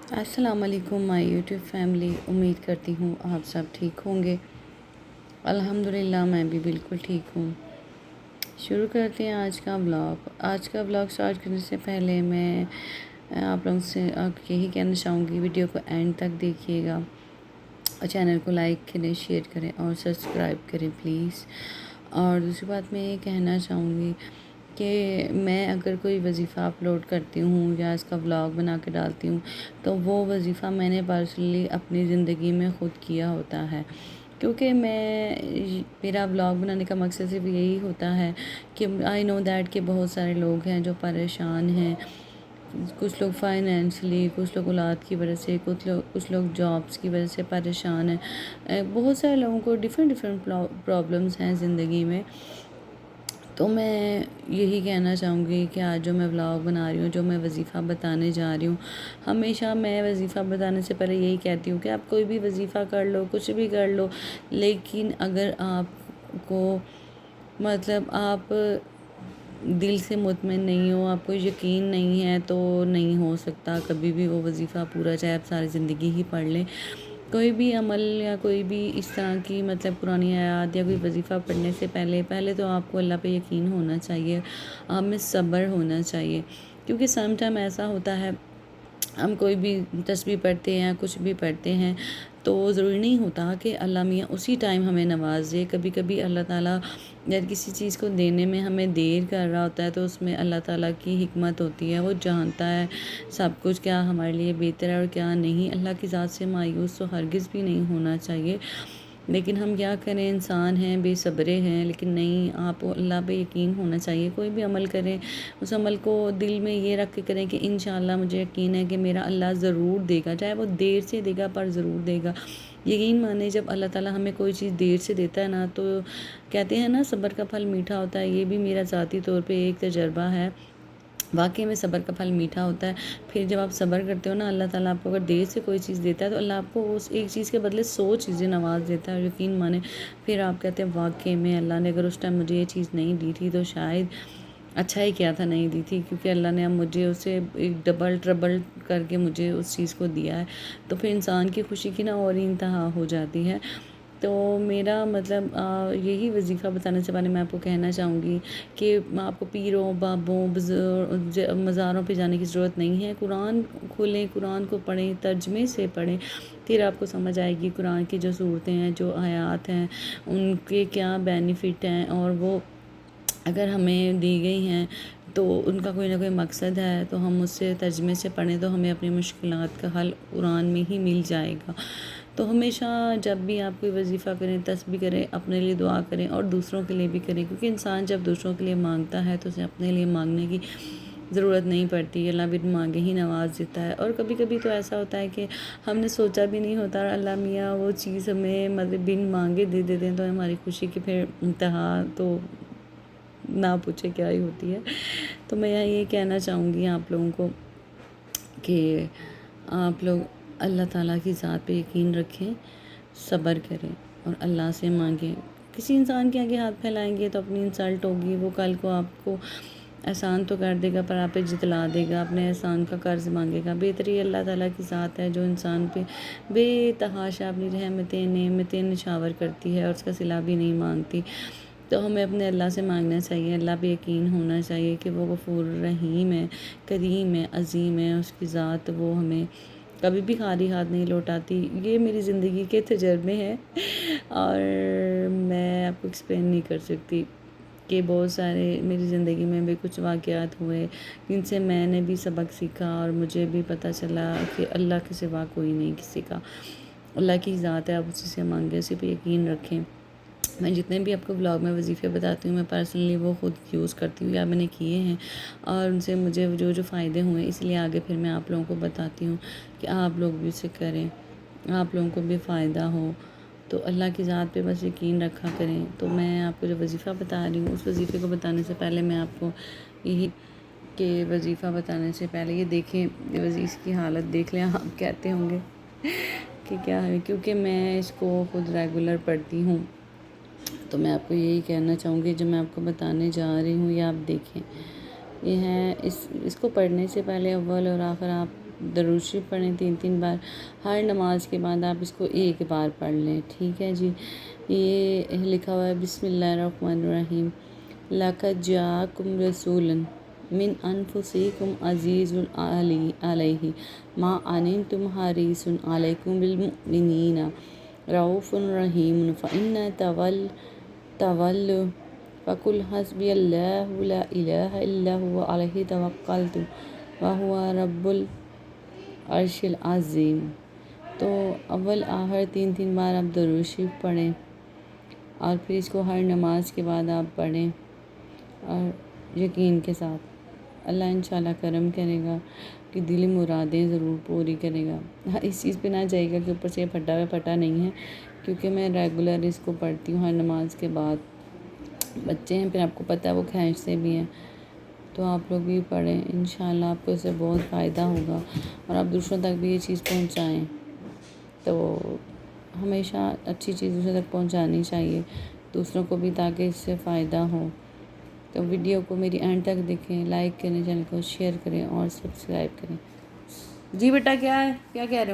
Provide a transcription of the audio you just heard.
السلام علیکم مائی YouTube family, امید کرتی ہوں آپ سب ٹھیک ہوں گے۔ الحمدللہ میں بھی بالکل ٹھیک ہوں۔ شروع کرتے ہیں آج کا بلاگ۔ آج کا بلاگ سٹارٹ کرنے سے پہلے میں آپ لوگوں سے یہی کہنا چاہوں گی، ویڈیو کو اینڈ تک دیکھیے گا اور چینل کو لائک کریں، شیئر کریں اور سبسکرائب کریں پلیز۔ اور دوسری بات میں یہ کہنا چاہوں گی کہ میں اگر کوئی وظیفہ اپلوڈ کرتی ہوں یا اس کا ولاگ بنا کے ڈالتی ہوں تو وہ وظیفہ میں نے پرسنلی اپنی زندگی میں خود کیا ہوتا ہے، کیونکہ میرا ولاگ بنانے کا مقصد صرف یہی ہوتا ہے کہ آئی نو دیٹ کہ بہت سارے لوگ ہیں جو پریشان ہیں، کچھ لوگ فائنینشلی، کچھ لوگ اولاد کی وجہ سے، کچھ لوگ جابس کی وجہ سے پریشان ہیں۔ بہت سارے لوگوں کو ڈفرینٹ پرابلمس ہیں زندگی میں۔ تو میں یہی کہنا چاہوں گی کہ آج جو میں ولاگ بنا رہی ہوں، جو میں وظیفہ بتانے جا رہی ہوں، ہمیشہ میں وظیفہ بتانے سے پہلے یہی کہتی ہوں کہ آپ کوئی بھی وظیفہ کر لو، کچھ بھی کر لو، لیکن اگر آپ کو آپ دل سے مطمئن نہیں ہو، آپ کو یقین نہیں ہے تو نہیں ہو سکتا کبھی بھی وہ وظیفہ پورا، چاہے آپ ساری زندگی ہی پڑھ لیں۔ کوئی بھی عمل یا کوئی بھی اس طرح کی قرآنی آیات یا کوئی وظیفہ پڑھنے سے پہلے تو آپ کو اللہ پہ یقین ہونا چاہیے، آپ میں صبر ہونا چاہیے، کیونکہ سم ٹائم ایسا ہوتا ہے ہم کوئی بھی تسبیح پڑھتے ہیں، کچھ بھی پڑھتے ہیں تو ضروری نہیں ہوتا کہ اللہ میاں اسی ٹائم ہمیں نواز دے۔ کبھی کبھی اللہ تعالیٰ جب کسی چیز کو دینے میں ہمیں دیر کر رہا ہوتا ہے تو اس میں اللہ تعالیٰ کی حکمت ہوتی ہے، وہ جانتا ہے سب کچھ، کیا ہمارے لیے بہتر ہے اور کیا نہیں۔ اللہ کی ذات سے مایوس تو ہرگز بھی نہیں ہونا چاہیے، لیکن ہم کیا کریں، انسان ہیں، بے صبرے ہیں، لیکن نہیں، آپ کو اللہ پہ یقین ہونا چاہیے۔ کوئی بھی عمل کریں، اس عمل کو دل میں یہ رکھ کے کریں کہ انشاءاللہ مجھے یقین ہے کہ میرا اللہ ضرور دے گا، چاہے وہ دیر سے دے گا پر ضرور دے گا۔ یقین مانیں، جب اللہ تعالیٰ ہمیں کوئی چیز دیر سے دیتا ہے نا، تو کہتے ہیں نا صبر کا پھل میٹھا ہوتا ہے۔ یہ بھی میرا ذاتی طور پہ ایک تجربہ ہے، واقعی میں صبر کا پھل میٹھا ہوتا ہے۔ پھر جب آپ صبر کرتے ہو نا، اللہ تعالیٰ آپ کو اگر دیر سے کوئی چیز دیتا ہے تو اللہ آپ کو اس ایک چیز کے بدلے 100 چیزیں نواز دیتا ہے، اور یقین مانیں پھر آپ کہتے ہیں واقعی میں اللہ نے اگر اس ٹائم مجھے یہ چیز نہیں دی تھی تو شاید اچھا ہی کیا تھا نہیں دی تھی، کیونکہ اللہ نے اب مجھے اسے ایک ڈبل ٹربل کر کے مجھے اس چیز کو دیا ہے، تو پھر انسان کی خوشی کی نا اور ہی انتہا ہو جاتی ہے۔ تو میرا یہی وظیفہ بتانے سے پہلے میں آپ کو کہنا چاہوں گی کہ آپ کو پیروں، بابوں، مزاروں پہ جانے کی ضرورت نہیں ہے۔ قرآن کھولیں، قرآن کو پڑھیں، ترجمے سے پڑھیں، پھر آپ کو سمجھ آئے گی قرآن کی جو صورتیں ہیں، جو آیات ہیں، ان کے کیا بینیفٹ ہیں، اور وہ اگر ہمیں دی گئی ہیں تو ان کا کوئی نہ کوئی مقصد ہے، تو ہم اس سے ترجمے سے پڑھیں تو ہمیں اپنی مشکلات کا حل قرآن میں ہی مل جائے گا۔ تو ہمیشہ جب بھی آپ کوئی وظیفہ کریں، تسبیح کریں، اپنے لیے دعا کریں اور دوسروں کے لیے بھی کریں، کیونکہ انسان جب دوسروں کے لیے مانگتا ہے تو اسے اپنے لیے مانگنے کی ضرورت نہیں پڑتی، اللہ بن مانگے ہی نواز دیتا ہے۔ اور کبھی کبھی تو ایسا ہوتا ہے کہ ہم نے سوچا بھی نہیں ہوتا اور اللہ میاں وہ چیز ہمیں بن مانگے دے دیتے ہیں، تو ہماری خوشی کی پھر انتہا تو نہ پوچھے کیا ہی ہوتی ہے۔ تو میں یہ کہنا چاہوں گی آپ لوگوں کو کہ آپ لوگ اللہ تعالیٰ کی ذات پہ یقین رکھیں، صبر کریں اور اللہ سے مانگیں۔ کسی انسان کے آگے ہاتھ پھیلائیں گے تو اپنی انسلٹ ہوگی، وہ کل کو آپ کو احسان تو کر دے گا پر آپ پہ جتلا دے گا، اپنے احسان کا قرض مانگے گا۔ بہتری اللہ تعالیٰ کی ذات ہے جو انسان پہ بے تحاشا اپنی رحمتیں، نعمتیں نشاور کرتی ہے اور اس کا صلہ بھی نہیں مانگتی۔ تو ہمیں اپنے اللہ سے مانگنا چاہیے، اللہ پہ یقین ہونا چاہیے کہ وہ غفور رحیم ہے، کریم ہے، عظیم ہے، اس کی ذات وہ ہمیں کبھی بھی خالی ہاتھ نہیں لوٹاتی۔ یہ میری زندگی کے تجربے ہیں اور میں آپ کو ایکسپلین نہیں کر سکتی کہ بہت سارے میری زندگی میں بھی کچھ واقعات ہوئے جن سے میں نے بھی سبق سیکھا اور مجھے بھی پتہ چلا کہ اللہ کے سوا کوئی نہیں کسی کا، اللہ کی ذات ہے، آپ اسی سے مانگیں، اسی پہ یقین رکھیں۔ میں جتنے بھی آپ کو بلاگ میں وظیفے بتاتی ہوں، میں پرسنلی وہ خود یوز کرتی ہوں یا میں نے کیے ہیں، اور ان سے مجھے جو فائدے ہوئے، اس لیے آگے پھر میں آپ لوگوں کو بتاتی ہوں کہ آپ لوگ بھی اسے کریں، آپ لوگوں کو بھی فائدہ ہو۔ تو اللہ کی ذات پہ بس یقین رکھا کریں۔ تو میں آپ کو جو وظیفہ بتا رہی ہوں، اس وظیفے کو بتانے سے پہلے میں آپ کو یہی کہ وظیفہ بتانے سے پہلے یہ دیکھیں، اس کی حالت دیکھ لیں، آپ کہتے ہوں گے کہ کیا ہے، کیونکہ میں اس کو خود ریگولر پڑھتی ہوں، تو میں آپ کو یہی کہنا چاہوں گی جو میں آپ کو بتانے جا رہی ہوں، یہ آپ دیکھیں۔ یہ ہے اس کو پڑھنے سے پہلے اول اور آخر آپ درود شریف پڑھیں 3 بار. ہر نماز کے بعد آپ اس کو 1 بار پڑھ لیں. ٹھیک ہے جی. یہ لکھا ہوا ہے بسم اللہ الرحمن الرحیم. لَقَدْ جَاءَكُمْ رَسُولٌ مِّنْ أَنفُسِكُمْ عَزِيزٌ عَلَيْهِ مَا عَنِتُّمْ حَرِيصٌ عَلَيْكُمْ بِالْمُؤْمِنِينَ رَءُوفٌ رَحِيمٌ فَإِنْ تَوَلَّوْا فَقُلْ حَسْبِيَ اللَّهُ لَا إِلَٰهَ إِلَّا هُوَ عَلَيْهِ تَوَكَّلْتُ وَهُوَ رَبُّ الْعَرْشِ الْعَظِيمِ. تو اول آخر 3 بار آپ درود شریف پڑھیں اور پھر اس کو ہر نماز کے بعد آپ پڑھیں اور یقین کے ساتھ. اللہ انشاءاللہ کرم کرے گا کہ دلی مرادیں ضرور پوری کرے گا. اس چیز پہ نہ جائے گا کہ اوپر سے یہ پھٹا نہیں ہے، کیونکہ میں ریگولر اس کو پڑھتی ہوں ہر نماز کے بعد. بچے ہیں پھر آپ کو پتہ ہے وہ کھینچتے بھی ہیں، تو آپ لوگ بھی پڑھیں. انشاءاللہ آپ کو اس سے بہت فائدہ ہوگا اور آپ دوسروں تک بھی یہ چیز پہنچائیں. تو ہمیشہ اچھی چیز دوسروں تک پہنچانی چاہیے دوسروں کو بھی، تاکہ اس سے فائدہ ہو. تو ویڈیو کو میری اینڈ تک دیکھیں، لائک کریں، چینل کو شیئر کریں اور سبسکرائب کریں. جی بیٹا کیا ہے، کیا کہہ رہے ہو؟